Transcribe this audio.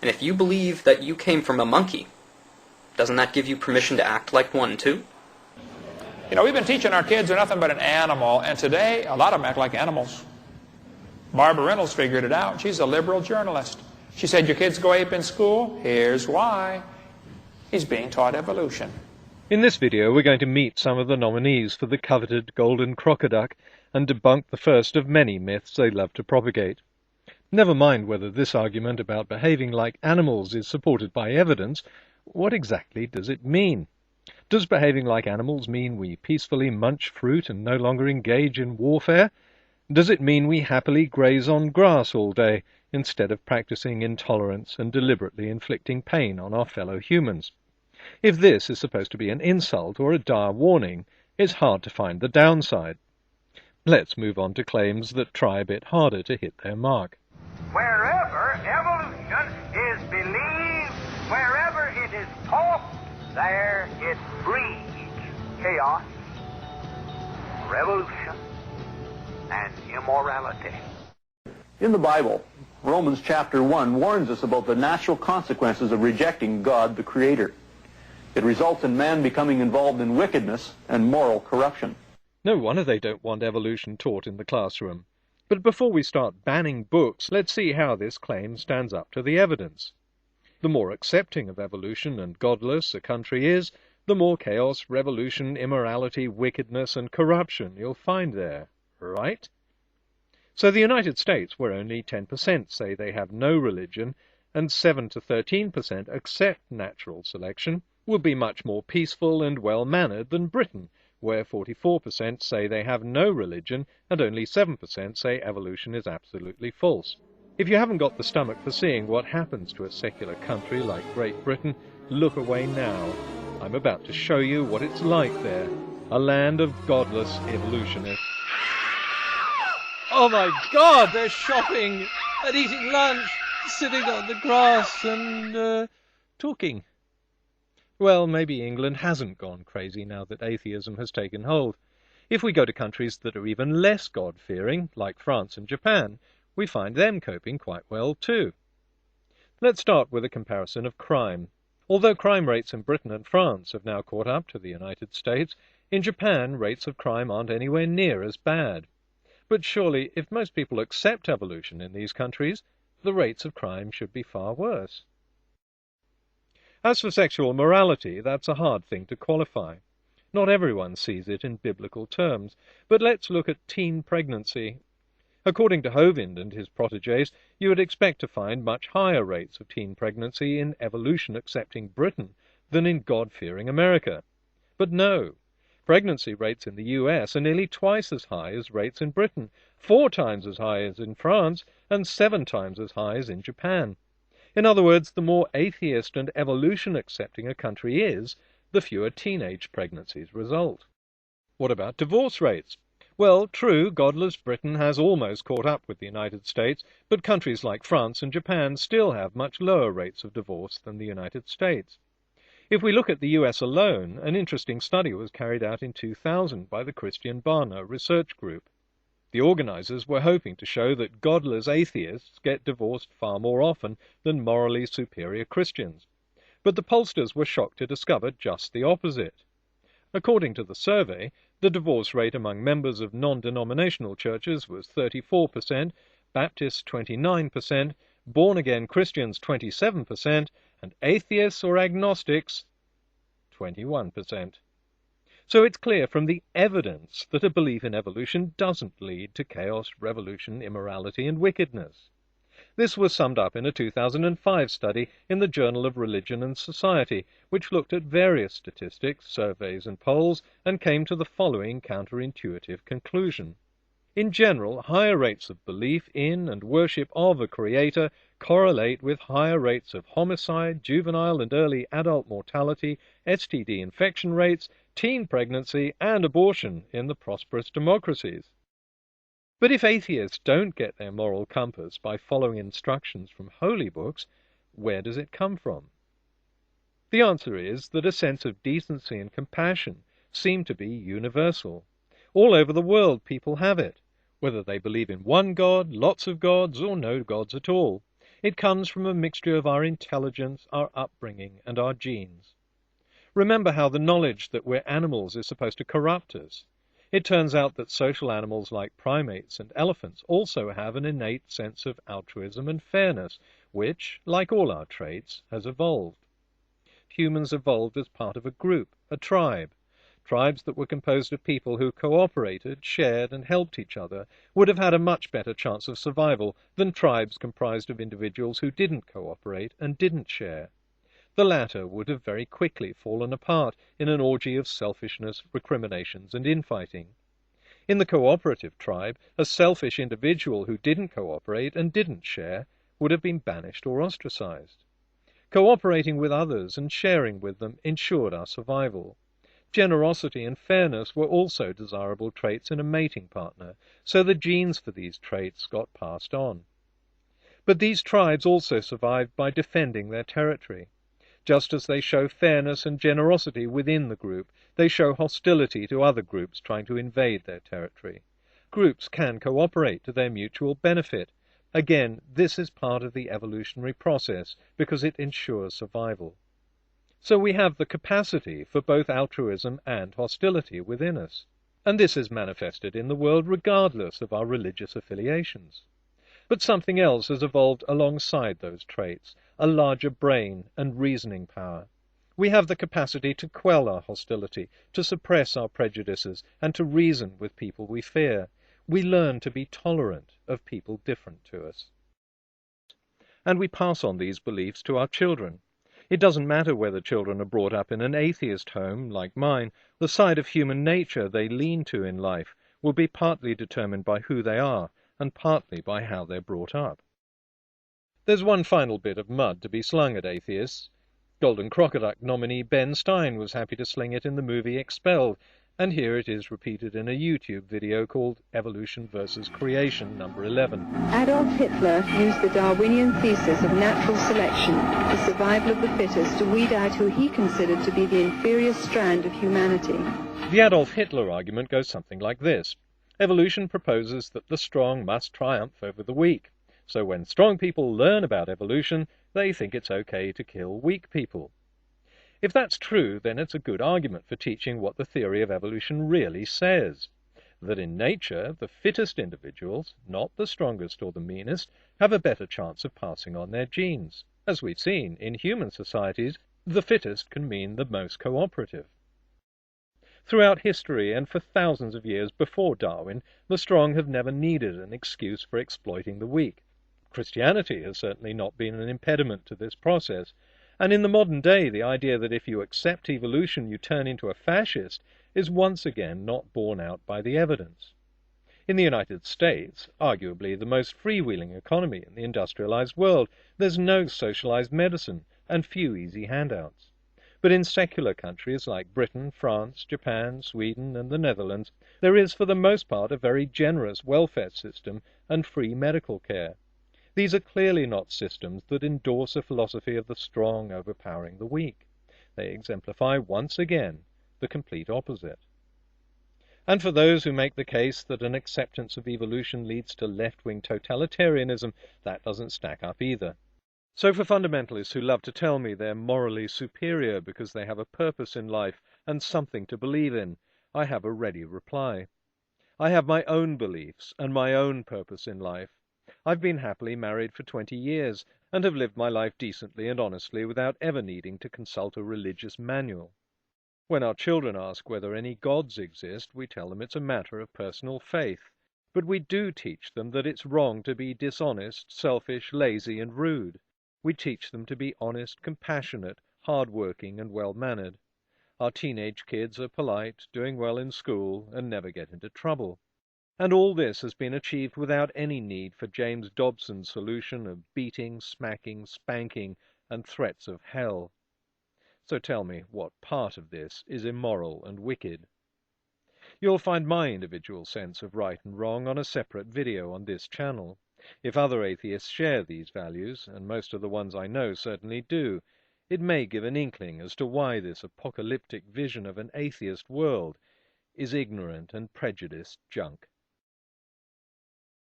And if you believe that you came from a monkey, doesn't that give you permission to act like one too? You know, we've been teaching our kids they're nothing but an animal, and today a lot of them act like animals. Barbara Reynolds figured it out. She's a liberal journalist. She said, your kids go ape in school? Here's why. He's being taught evolution. In this video, we're going to meet some of the nominees for the coveted golden crocoduck and debunk the first of many myths they love to propagate. Never mind whether this argument about behaving like animals is supported by evidence. What exactly does it mean? Does behaving like animals mean we peacefully munch fruit and no longer engage in warfare? Does it mean we happily graze on grass all day instead of practicing intolerance and deliberately inflicting pain on our fellow humans? If this is supposed to be an insult or a dire warning, it's hard to find the downside. Let's move on to claims that try a bit harder to hit their mark. Wherever evolution is believed, wherever it is taught, there it breeds chaos, revolution, and immorality. In the Bible, Romans chapter 1 warns us about the natural consequences of rejecting God the Creator. It results in man becoming involved in wickedness and moral corruption. No wonder they don't want evolution taught in the classroom. But before we start banning books, let's see how this claim stands up to the evidence. The more accepting of evolution and godless a country is, the more chaos, revolution, immorality, wickedness, and corruption you'll find there, right? So the United States, where only 10% say they have no religion, and 7 to 13% accept natural selection, will be much more peaceful and well-mannered than Britain, where 44% say they have no religion and only 7% say evolution is absolutely false. If you haven't got the stomach for seeing what happens to a secular country like Great Britain, look away now. I'm about to show you what it's like there, a land of godless evolutionists. Oh my God, they're shopping and eating lunch, sitting on the grass and talking. Well, maybe England hasn't gone crazy now that atheism has taken hold. If we go to countries that are even less God-fearing, like France and Japan, we find them coping quite well too. Let's start with a comparison of crime. Although crime rates in Britain and France have now caught up to the United States, in Japan rates of crime aren't anywhere near as bad. But surely, if most people accept evolution in these countries, the rates of crime should be far worse. As for sexual morality, that's a hard thing to qualify. Not everyone sees it in biblical terms, but let's look at teen pregnancy. According to Hovind and his protégés, you would expect to find much higher rates of teen pregnancy in evolution-accepting Britain than in God-fearing America. But no. Pregnancy rates in the US are nearly twice as high as rates in Britain, 4 times as high as in France, and 7 times as high as in Japan. In other words, the more atheist and evolution-accepting a country is, the fewer teenage pregnancies result. What about divorce rates? Well, true, godless Britain has almost caught up with the United States, but countries like France and Japan still have much lower rates of divorce than the United States. If we look at the US alone, an interesting study was carried out in 2000 by the Christian Barna Research Group. The organizers were hoping to show that godless atheists get divorced far more often than morally superior Christians. But the pollsters were shocked to discover just the opposite. According to the survey, the divorce rate among members of non-denominational churches was 34%, Baptists 29%, born-again Christians 27%, and atheists or agnostics 21%. So it's clear from the evidence that a belief in evolution doesn't lead to chaos, revolution, immorality, and wickedness. This was summed up in a 2005 study in the Journal of Religion and Society, which looked at various statistics, surveys, and polls, and came to the following counterintuitive conclusion. In general, higher rates of belief in and worship of a creator correlate with higher rates of homicide, juvenile and early adult mortality, STD infection rates, teen pregnancy, and abortion in the prosperous democracies. But if atheists don't get their moral compass by following instructions from holy books, where does it come from? The answer is that a sense of decency and compassion seem to be universal. All over the world people have it, whether they believe in one God, lots of gods, or no gods at all. It comes from a mixture of our intelligence, our upbringing, and our genes. Remember how the knowledge that we're animals is supposed to corrupt us. It turns out that social animals like primates and elephants also have an innate sense of altruism and fairness, which, like all our traits, has evolved. Humans evolved as part of a group, a tribe. Tribes that were composed of people who cooperated, shared, and helped each other would have had a much better chance of survival than tribes comprised of individuals who didn't cooperate and didn't share. The latter would have very quickly fallen apart in an orgy of selfishness, recriminations, and infighting. In the cooperative tribe, a selfish individual who didn't cooperate and didn't share would have been banished or ostracized. Cooperating with others and sharing with them ensured our survival. Generosity and fairness were also desirable traits in a mating partner, so the genes for these traits got passed on. But these tribes also survived by defending their territory. Just as they show fairness and generosity within the group, they show hostility to other groups trying to invade their territory. Groups can cooperate to their mutual benefit. Again, this is part of the evolutionary process because it ensures survival. So we have the capacity for both altruism and hostility within us. And this is manifested in the world regardless of our religious affiliations. But something else has evolved alongside those traits, a larger brain and reasoning power. We have the capacity to quell our hostility, to suppress our prejudices, and to reason with people we fear. We learn to be tolerant of people different to us. And we pass on these beliefs to our children. It doesn't matter whether children are brought up in an atheist home, like mine. The side of human nature they lean to in life will be partly determined by who they are, and partly by how they're brought up. There's one final bit of mud to be slung at atheists. Golden Crocodile nominee Ben Stein was happy to sling it in the movie Expelled, and here it is repeated in a YouTube video called Evolution versus Creation, number 11. Adolf Hitler used the Darwinian thesis of natural selection, the survival of the fittest, to weed out who he considered to be the inferior strand of humanity. The Adolf Hitler argument goes something like this. Evolution proposes that the strong must triumph over the weak. So when strong people learn about evolution, they think it's okay to kill weak people. If that's true, then it's a good argument for teaching what the theory of evolution really says. That in nature, the fittest individuals, not the strongest or the meanest, have a better chance of passing on their genes. As we've seen, in human societies, the fittest can mean the most cooperative. Throughout history and for thousands of years before Darwin, the strong have never needed an excuse for exploiting the weak. Christianity has certainly not been an impediment to this process, and in the modern day the idea that if you accept evolution you turn into a fascist is once again not borne out by the evidence. In the United States, arguably the most freewheeling economy in the industrialized world, there's no socialized medicine and few easy handouts. But in secular countries like Britain, France, Japan, Sweden, and the Netherlands, there is for the most part a very generous welfare system and free medical care. These are clearly not systems that endorse a philosophy of the strong overpowering the weak. They exemplify once again the complete opposite. And for those who make the case that an acceptance of evolution leads to left-wing totalitarianism, that doesn't stack up either. So for fundamentalists who love to tell me they're morally superior because they have a purpose in life and something to believe in, I have a ready reply. I have my own beliefs and my own purpose in life. I've been happily married for 20 years and have lived my life decently and honestly without ever needing to consult a religious manual. When our children ask whether any gods exist, we tell them it's a matter of personal faith. But we do teach them that it's wrong to be dishonest, selfish, lazy, and rude. We teach them to be honest, compassionate, hard-working, and well-mannered. Our teenage kids are polite, doing well in school, and never get into trouble. And all this has been achieved without any need for James Dobson's solution of beating, smacking, spanking, and threats of hell. So tell me, what part of this is immoral and wicked? You'll find my individual sense of right and wrong on a separate video on this channel. If other atheists share these values, and most of the ones I know certainly do, it may give an inkling as to why this apocalyptic vision of an atheist world is ignorant and prejudiced junk.